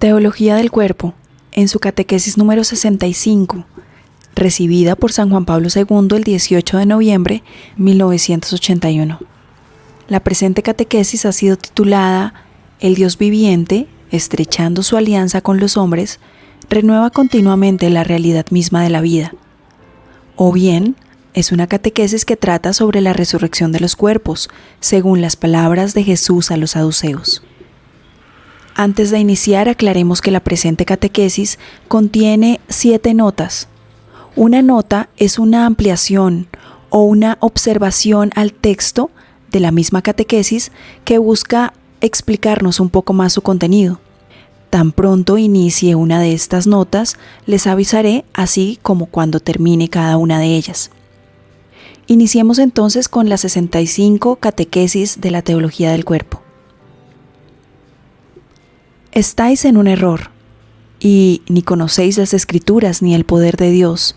Teología del Cuerpo, en su catequesis número 65, recibida por San Juan Pablo II el 18 de noviembre de 1981. La presente catequesis ha sido titulada El Dios viviente, estrechando su alianza con los hombres, renueva continuamente la realidad misma de la vida. O bien, es una catequesis que trata sobre la resurrección de los cuerpos, según las palabras de Jesús a los saduceos. Antes de iniciar, aclaremos que la presente catequesis contiene 7 notas. Una nota es una ampliación o una observación al texto de la misma catequesis que busca explicarnos un poco más su contenido. Tan pronto inicie una de estas notas, les avisaré, así como cuando termine cada una de ellas. Iniciemos entonces con la 65 catequesis de la Teología del Cuerpo. Estáis en un error, y ni conocéis las Escrituras ni el poder de Dios,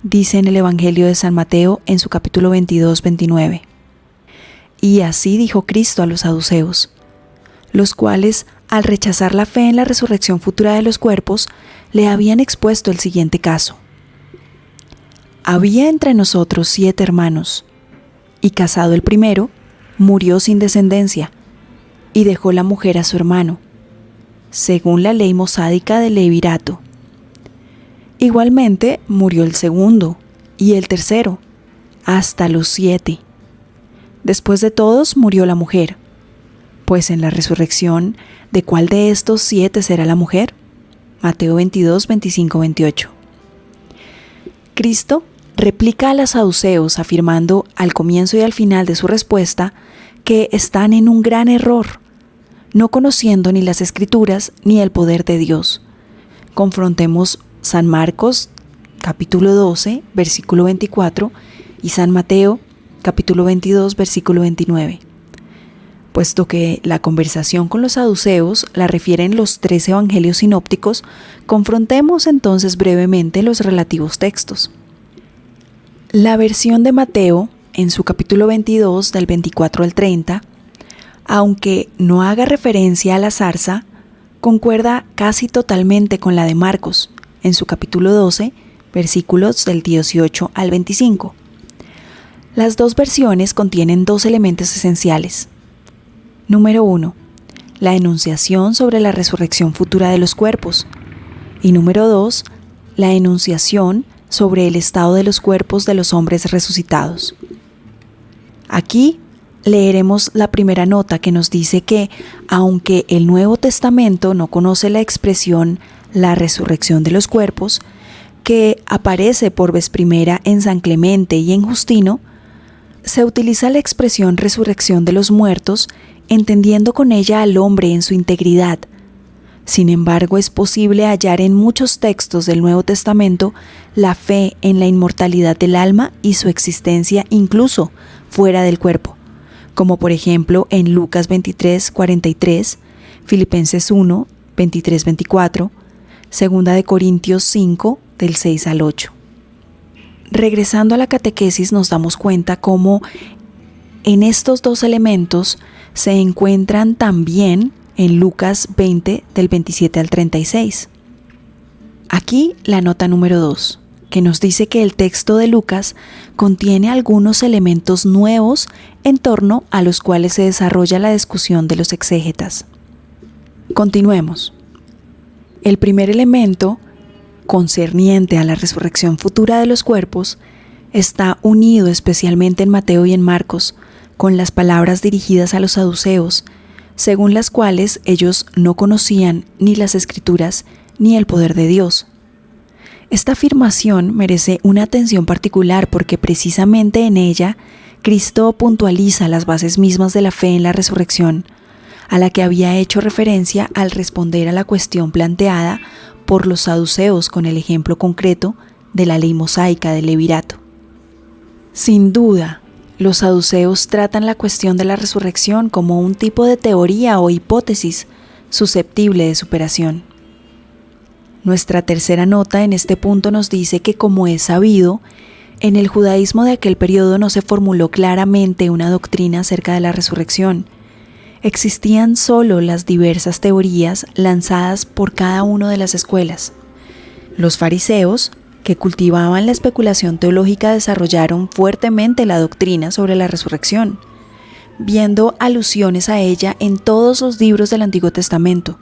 dice en el Evangelio de San Mateo en su capítulo 22, 29. Y así dijo Cristo a los saduceos, los cuales, al rechazar la fe en la resurrección futura de los cuerpos, le habían expuesto el siguiente caso. Había entre nosotros 7 hermanos, y casado el primero, murió sin descendencia, y dejó la mujer a su hermano, según la ley mosádica del levirato. Igualmente murió el segundo y el tercero, hasta los 7. Después de todos murió la mujer, pues en la resurrección, ¿de cuál de estos 7 será la mujer? Mateo 22, 25, 28. Cristo replica a los saduceos afirmando al comienzo y al final de su respuesta que están en un gran error, no conociendo ni las Escrituras ni el poder de Dios. Confrontemos San Marcos, capítulo 12, versículo 24, y San Mateo, capítulo 22, versículo 29. Puesto que la conversación con los saduceos la refieren los 3 evangelios sinópticos, confrontemos entonces brevemente los relativos textos. La versión de Mateo, en su capítulo 22, del 24 al 30, aunque no haga referencia a la zarza, concuerda casi totalmente con la de Marcos, en su capítulo 12, versículos del 18 al 25. Las dos versiones contienen 2 elementos esenciales. Número 1, la enunciación sobre la resurrección futura de los cuerpos. Y número 2, la enunciación sobre el estado de los cuerpos de los hombres resucitados. Aquí leeremos la primera nota que nos dice que, aunque el Nuevo Testamento no conoce la expresión la resurrección de los cuerpos, que aparece por vez primera en San Clemente y en Justino, se utiliza la expresión resurrección de los muertos, entendiendo con ella al hombre en su integridad. Sin embargo, es posible hallar en muchos textos del Nuevo Testamento la fe en la inmortalidad del alma y su existencia incluso fuera del cuerpo, como por ejemplo en Lucas 23, 43, Filipenses 1, 23, 24, Segunda de Corintios 5, del 6 al 8. Regresando a la catequesis, nos damos cuenta cómo en estos 2 elementos se encuentran también en Lucas 20, del 27 al 36. Aquí la nota número 2, que nos dice que el texto de Lucas contiene algunos elementos nuevos en torno a los cuales se desarrolla la discusión de los exégetas. Continuemos. El primer elemento, concerniente a la resurrección futura de los cuerpos, está unido especialmente en Mateo y en Marcos, con las palabras dirigidas a los saduceos, según las cuales ellos no conocían ni las Escrituras ni el poder de Dios. Esta afirmación merece una atención particular porque precisamente en ella Cristo puntualiza las bases mismas de la fe en la resurrección, a la que había hecho referencia al responder a la cuestión planteada por los saduceos con el ejemplo concreto de la ley mosaica del levirato. Sin duda, los saduceos tratan la cuestión de la resurrección como un tipo de teoría o hipótesis susceptible de superación. Nuestra tercera nota en este punto nos dice que, como es sabido, en el judaísmo de aquel periodo no se formuló claramente una doctrina acerca de la resurrección. Existían solo las diversas teorías lanzadas por cada una de las escuelas. Los fariseos, que cultivaban la especulación teológica, desarrollaron fuertemente la doctrina sobre la resurrección, viendo alusiones a ella en todos los libros del Antiguo Testamento.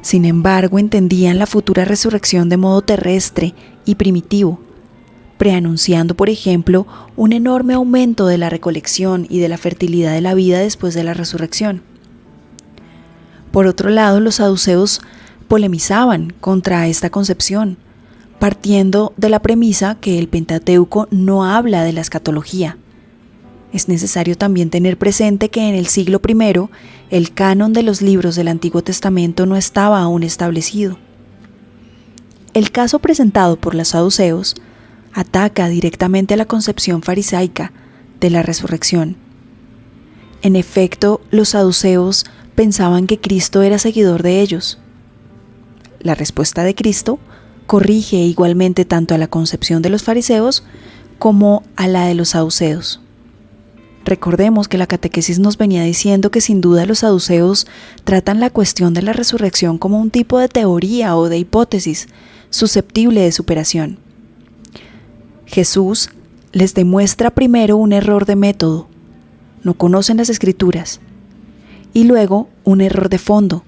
Sin embargo, entendían la futura resurrección de modo terrestre y primitivo, preanunciando, por ejemplo, un enorme aumento de la recolección y de la fertilidad de la vida después de la resurrección. Por otro lado, los saduceos polemizaban contra esta concepción, partiendo de la premisa que el Pentateuco no habla de la escatología. Es necesario también tener presente que en el siglo I, el canon de los libros del Antiguo Testamento no estaba aún establecido. El caso presentado por los saduceos ataca directamente a la concepción farisaica de la resurrección. En efecto, los saduceos pensaban que Cristo era seguidor de ellos. La respuesta de Cristo corrige igualmente tanto a la concepción de los fariseos como a la de los saduceos. Recordemos que la catequesis nos venía diciendo que sin duda los saduceos tratan la cuestión de la resurrección como un tipo de teoría o de hipótesis susceptible de superación. Jesús les demuestra primero un error de método, no conocen las Escrituras, y luego un error de fondo,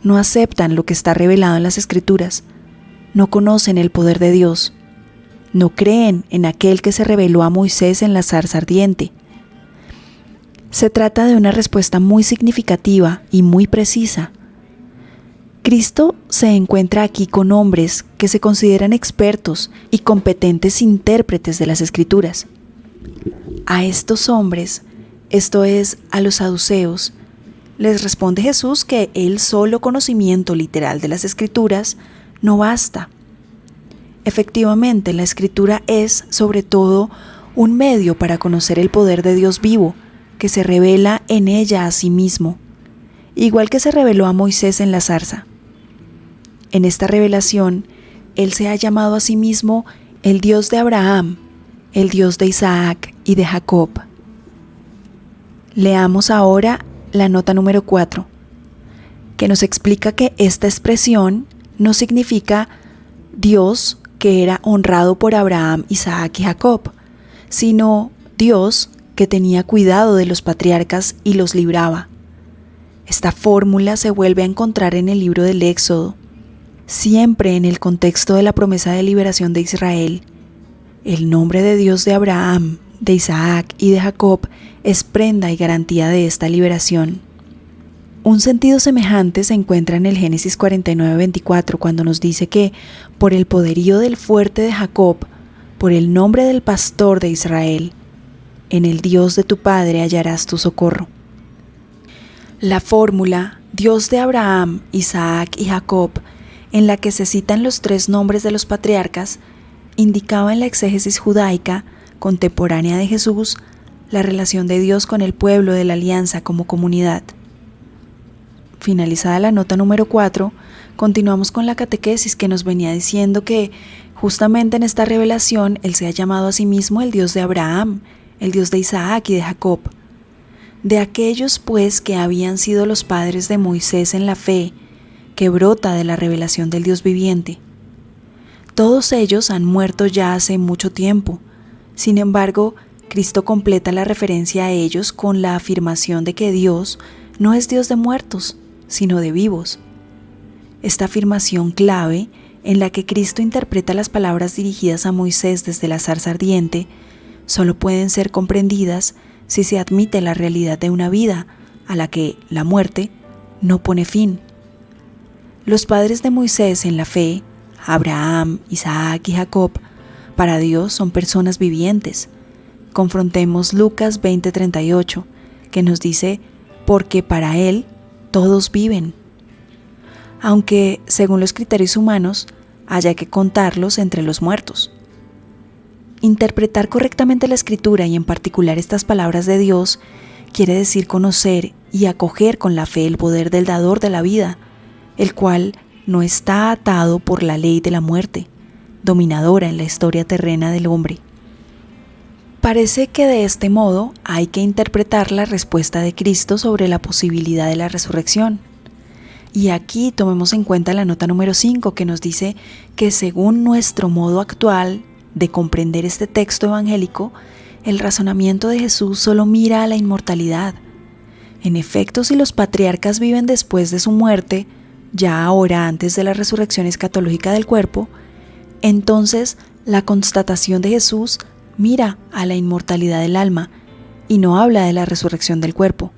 no aceptan lo que está revelado en las Escrituras, no conocen el poder de Dios, no creen en aquel que se reveló a Moisés en la zarza ardiente. Se trata de una respuesta muy significativa y muy precisa. Cristo se encuentra aquí con hombres que se consideran expertos y competentes intérpretes de las Escrituras. A estos hombres, esto es, a los saduceos, les responde Jesús que el solo conocimiento literal de las Escrituras no basta. Efectivamente, la Escritura es, sobre todo, un medio para conocer el poder de Dios vivo, que se revela en ella a sí mismo, igual que se reveló a Moisés en la zarza. En esta revelación, Él se ha llamado a sí mismo el Dios de Abraham, el Dios de Isaac y de Jacob. Leamos ahora la nota número 4, que nos explica que esta expresión no significa Dios que era honrado por Abraham, Isaac y Jacob, sino Dios que tenía cuidado de los patriarcas y los libraba. Esta fórmula se vuelve a encontrar en el libro del Éxodo, siempre en el contexto de la promesa de liberación de Israel. El nombre de Dios de Abraham, de Isaac y de Jacob es prenda y garantía de esta liberación. Un sentido semejante se encuentra en el Génesis 49:24, cuando nos dice que por el poderío del fuerte de Jacob, por el nombre del pastor de Israel, en el Dios de tu padre hallarás tu socorro. La fórmula Dios de Abraham, Isaac y Jacob, en la que se citan los tres nombres de los patriarcas, indicaba en la exégesis judaica contemporánea de Jesús la relación de Dios con el pueblo de la alianza como comunidad. Finalizada la nota número 4, continuamos con la catequesis que nos venía diciendo que justamente en esta revelación Él se ha llamado a sí mismo el Dios de Abraham, el Dios de Isaac y de Jacob. De aquellos pues que habían sido los padres de Moisés en la fe, que brota de la revelación del Dios viviente. Todos ellos han muerto ya hace mucho tiempo. Sin embargo, Cristo completa la referencia a ellos con la afirmación de que Dios no es Dios de muertos, sino de vivos. Esta afirmación clave, en la que Cristo interpreta las palabras dirigidas a Moisés desde la zarza ardiente, solo pueden ser comprendidas si se admite la realidad de una vida a la que la muerte no pone fin. Los padres de Moisés en la fe, Abraham, Isaac y Jacob, para Dios son personas vivientes. Confrontemos Lucas 20:38, que nos dice, porque para Él todos viven. Aunque, según los criterios humanos, haya que contarlos entre los muertos. Interpretar correctamente la Escritura y en particular estas palabras de Dios quiere decir conocer y acoger con la fe el poder del dador de la vida, el cual no está atado por la ley de la muerte, dominadora en la historia terrena del hombre. Parece que de este modo hay que interpretar la respuesta de Cristo sobre la posibilidad de la resurrección. Y aquí tomemos en cuenta la nota número 5, que nos dice que según nuestro modo actual de comprender este texto evangélico, el razonamiento de Jesús solo mira a la inmortalidad. En efecto, si los patriarcas viven después de su muerte, ya ahora antes de la resurrección escatológica del cuerpo, entonces la constatación de Jesús mira a la inmortalidad del alma y no habla de la resurrección del cuerpo.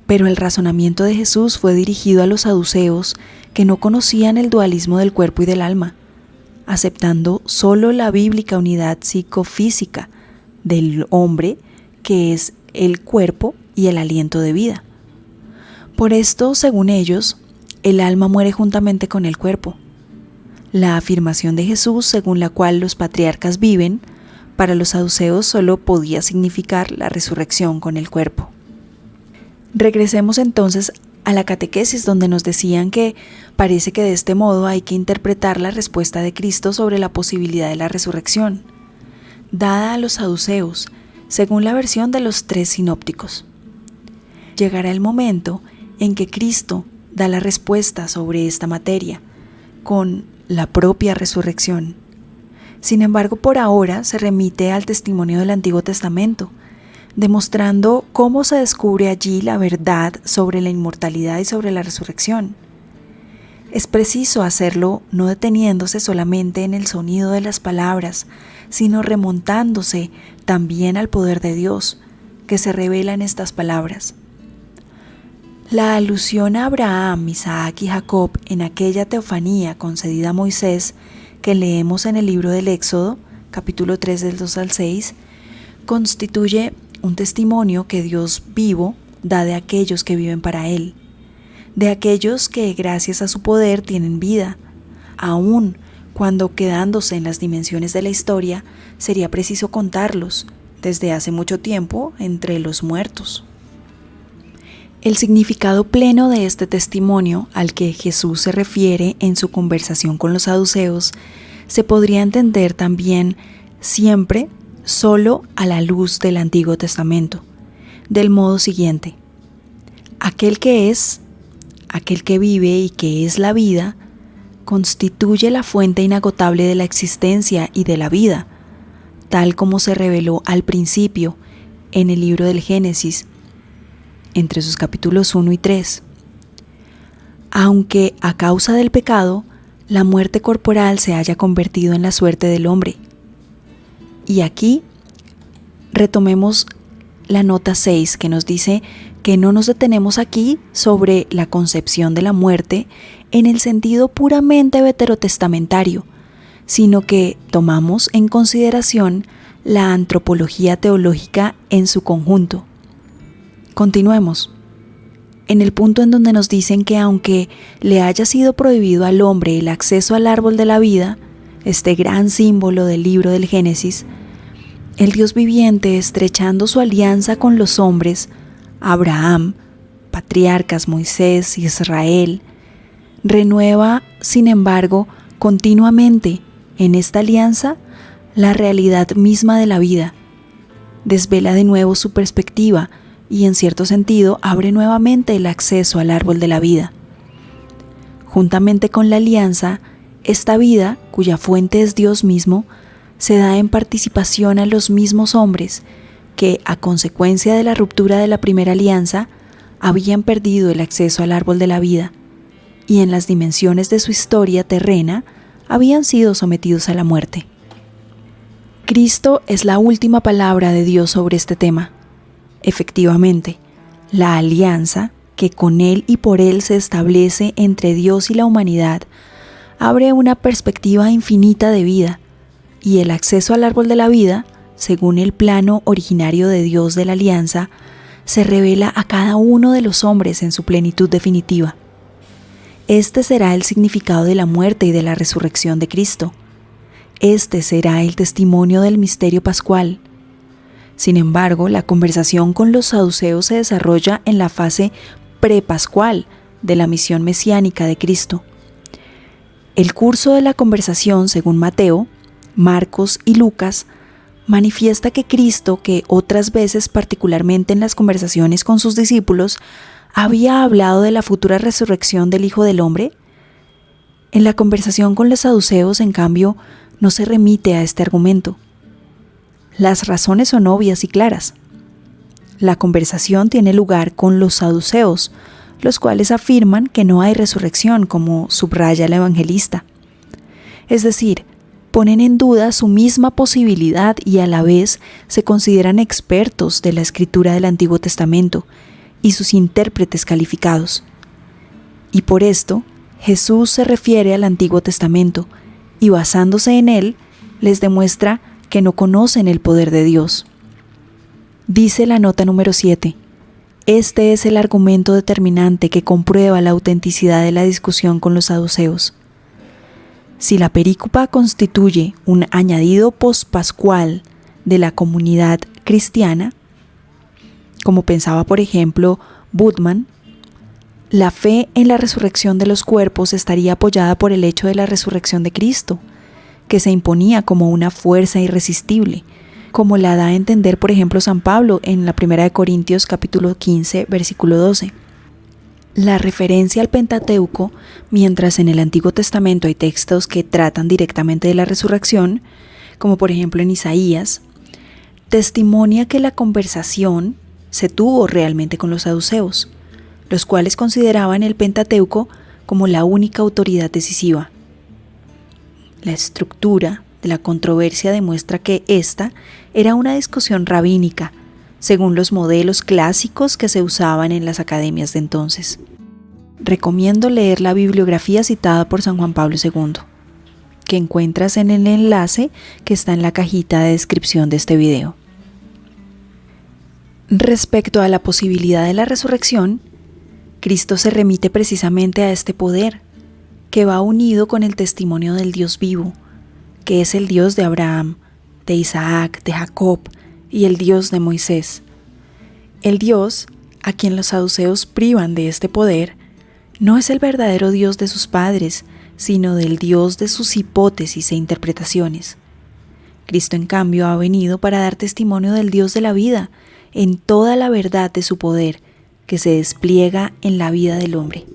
Pero el razonamiento de Jesús fue dirigido a los saduceos que no conocían el dualismo del cuerpo y del alma, aceptando solo la bíblica unidad psicofísica del hombre, que es el cuerpo y el aliento de vida. Por esto, según ellos, el alma muere juntamente con el cuerpo. La afirmación de Jesús, según la cual los patriarcas viven, para los saduceos solo podía significar la resurrección con el cuerpo. Regresemos entonces a la catequesis, donde nos decían que parece que de este modo hay que interpretar la respuesta de Cristo sobre la posibilidad de la resurrección, dada a los saduceos, según la versión de los 3 sinópticos. Llegará el momento en que Cristo da la respuesta sobre esta materia, con la propia resurrección. Sin embargo, por ahora se remite al testimonio del Antiguo Testamento, demostrando cómo se descubre allí la verdad sobre la inmortalidad y sobre la resurrección. Es preciso hacerlo no deteniéndose solamente en el sonido de las palabras, sino remontándose también al poder de Dios, que se revela en estas palabras. La alusión a Abraham, Isaac y Jacob en aquella teofanía concedida a Moisés que leemos en el libro del Éxodo, capítulo 3 del 2 al 6, constituye un testimonio que Dios vivo da de aquellos que viven para Él, de aquellos que gracias a su poder tienen vida, aun cuando quedándose en las dimensiones de la historia sería preciso contarlos desde hace mucho tiempo entre los muertos. El significado pleno de este testimonio al que Jesús se refiere en su conversación con los saduceos se podría entender también siempre solo a la luz del Antiguo Testamento, del modo siguiente: aquel que es, aquel que vive y que es la vida, constituye la fuente inagotable de la existencia y de la vida, tal como se reveló al principio en el libro del Génesis, entre sus capítulos 1 y 3. Aunque a causa del pecado, la muerte corporal se haya convertido en la suerte del hombre. Y aquí retomemos la nota 6, que nos dice que no nos detenemos aquí sobre la concepción de la muerte en el sentido puramente veterotestamentario, sino que tomamos en consideración la antropología teológica en su conjunto. Continuemos. En el punto en donde nos dicen que aunque le haya sido prohibido al hombre el acceso al árbol de la vida, este gran símbolo del libro del Génesis, el Dios viviente, estrechando su alianza con los hombres, Abraham, patriarcas, Moisés, Israel, renueva, sin embargo, continuamente en esta alianza la realidad misma de la vida, desvela de nuevo su perspectiva y en cierto sentido abre nuevamente el acceso al árbol de la vida. Juntamente con la alianza, esta vida, cuya fuente es Dios mismo, se da en participación a los mismos hombres que, a consecuencia de la ruptura de la primera alianza, habían perdido el acceso al árbol de la vida y en las dimensiones de su historia terrena habían sido sometidos a la muerte. Cristo es la última palabra de Dios sobre este tema. Efectivamente, la alianza que con Él y por Él se establece entre Dios y la humanidad abre una perspectiva infinita de vida, y el acceso al árbol de la vida, según el plano originario de Dios de la alianza, se revela a cada uno de los hombres en su plenitud definitiva. Este será el significado de la muerte y de la resurrección de Cristo. Este será el testimonio del misterio pascual. Sin embargo, la conversación con los saduceos se desarrolla en la fase prepascual de la misión mesiánica de Cristo. El curso de la conversación, según Mateo, Marcos y Lucas, manifiesta que Cristo, que otras veces, particularmente en las conversaciones con sus discípulos, había hablado de la futura resurrección del Hijo del Hombre, en la conversación con los saduceos, en cambio, no se remite a este argumento. Las razones son obvias y claras. La conversación tiene lugar con los saduceos, los cuales afirman que no hay resurrección, como subraya el evangelista. Es decir, ponen en duda su misma posibilidad y a la vez se consideran expertos de la escritura del Antiguo Testamento y sus intérpretes calificados. Y por esto, Jesús se refiere al Antiguo Testamento y basándose en él, les demuestra que no conocen el poder de Dios. Dice la nota número 7. Este es el argumento determinante que comprueba la autenticidad de la discusión con los saduceos. Si la perícopa constituye un añadido pospascual de la comunidad cristiana, como pensaba por ejemplo Budman, la fe en la resurrección de los cuerpos estaría apoyada por el hecho de la resurrección de Cristo, que se imponía como una fuerza irresistible, como la da a entender por ejemplo San Pablo en la 1 Corintios capítulo 15, versículo 12. La referencia al Pentateuco, mientras en el Antiguo Testamento hay textos que tratan directamente de la resurrección, como por ejemplo en Isaías, testimonia que la conversación se tuvo realmente con los saduceos, los cuales consideraban el Pentateuco como la única autoridad decisiva. La estructura de la controversia demuestra que esta era una discusión rabínica, según los modelos clásicos que se usaban en las academias de entonces. Recomiendo leer la bibliografía citada por San Juan Pablo II, que encuentras en el enlace que está en la cajita de descripción de este video. Respecto a la posibilidad de la resurrección, Cristo se remite precisamente a este poder, que va unido con el testimonio del Dios vivo, que es el Dios de Abraham, de Isaac, de Jacob y el Dios de Moisés. El Dios, a quien los saduceos privan de este poder, no es el verdadero Dios de sus padres, sino del Dios de sus hipótesis e interpretaciones. Cristo, en cambio, ha venido para dar testimonio del Dios de la vida, en toda la verdad de su poder, que se despliega en la vida del hombre.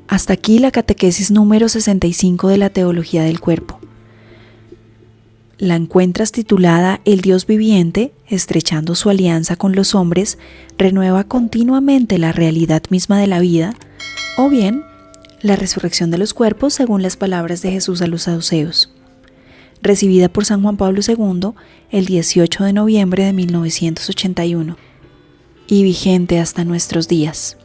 Hasta aquí la catequesis número 65 de la Teología del Cuerpo. La encuentras titulada El Dios viviente, estrechando su alianza con los hombres, renueva continuamente la realidad misma de la vida, o bien, la resurrección de los cuerpos según las palabras de Jesús a los saduceos. Recibida por San Juan Pablo II el 18 de noviembre de 1981 y vigente hasta nuestros días.